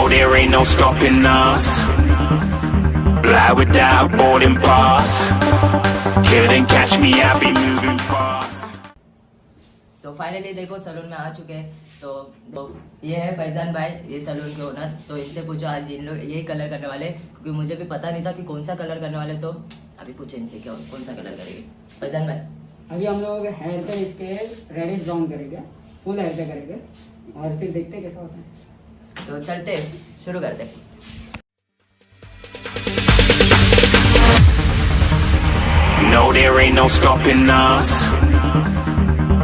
there ain't no stopping us. Fly without boarding pass. Couldn't catch me, I'll be moving fast. So finally देखो salon में आ चुके हैं। तो ये है फैजान भाई, ये सलून के ओनर। तो इनसे पूछो आज इन लोग यही कलर करने वाले, क्योंकि मुझे भी पता नहीं था कि कौन सा कलर करने वाले। तो अभी पूछे इनसे क्या कौन सा कलर करेंगे। फैजान भाई अभी हम लोग हेयर पे इसके रेडिश ब्राउन करेंगे, फुल हेयर पे करेंगे और फिर देखते हैं कैसा होता है। तो चलते शुरू करते। No, there ain't no stopping us.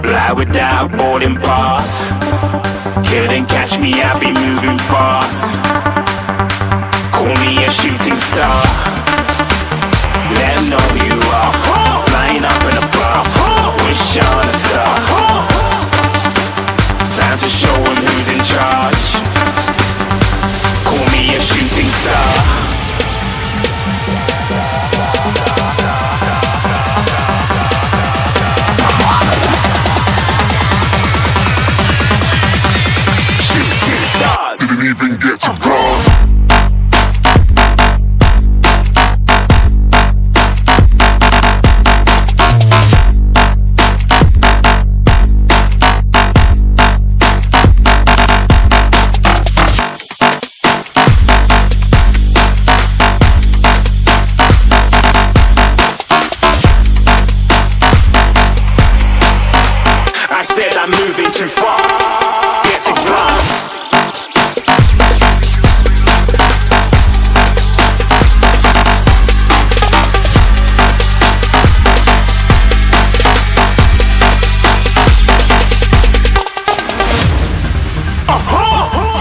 Fly without boarding pass. Couldn't catch me, I'll be moving fast. Call me a shooting star. Let 'em know who you are. Flying up in a bar. Wish on a star. Time to show 'em who's in charge. Call me a shooting star. Didn't even get to cross. I said I'm moving too far. Get to cross.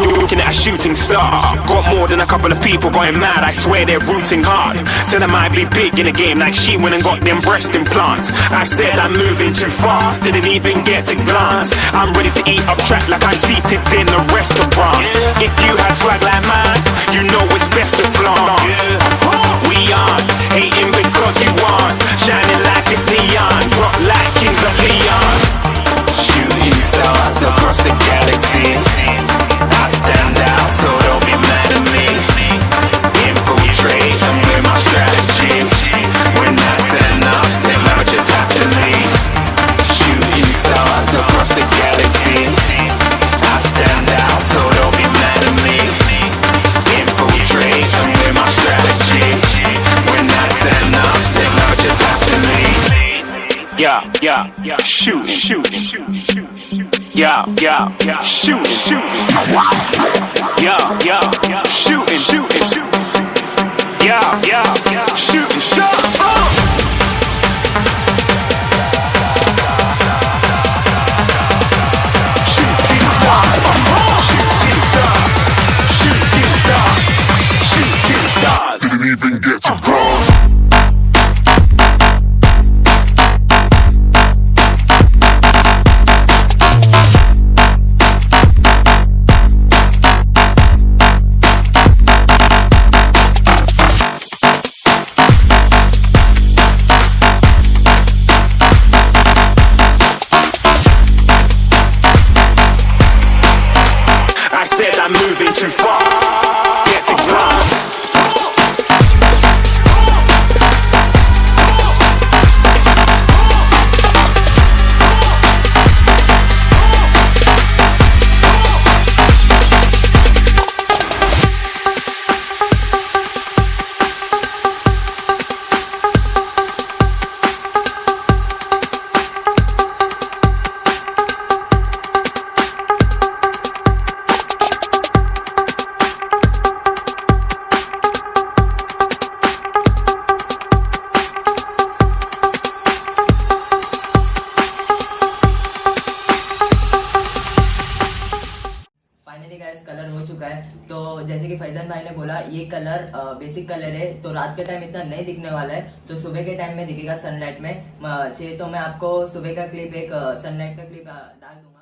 Looking at a shooting star. Got more than a couple of people going mad. I swear they're rooting hard. Tell them I'd be big in the game like she went and got them breast implants. I said I'm moving too fast, didn't even get to glance. I'm ready to eat up track like I'm seated in a restaurant. If you had swag like mine, you know it's best to flaunt. We aren't hating because you aren't shining like it's neon, rock like kings of Leon. Shooting stars across the galaxy. I stand out, so don't be mad at me. Infiltrate, I'm with my strategy. When I turn up, then I just have to leave. Shooting stars across the galaxy. I stand out, so don't be mad at me. Infiltrate, I'm with my strategy. When I turn up, then I just have to leave. Yeah, shooting. Yeah, shooting. Yeah, shooting. Yeah, shooting shots. Shooting stars. Didn't even get to cross. I said I'm moving too far. Get to glass. Finally guys colour हो चुका है। तो जैसे कि फैजान भाई ने बोला ये कलर बेसिक कलर है, तो रात के टाइम इतना नहीं दिखने वाला है, तो सुबह के टाइम में दिखेगा सनलाइट में। तो मैं आपको सुबह का क्लिप, एक सनलाइट का क्लिप डाल दूंगा।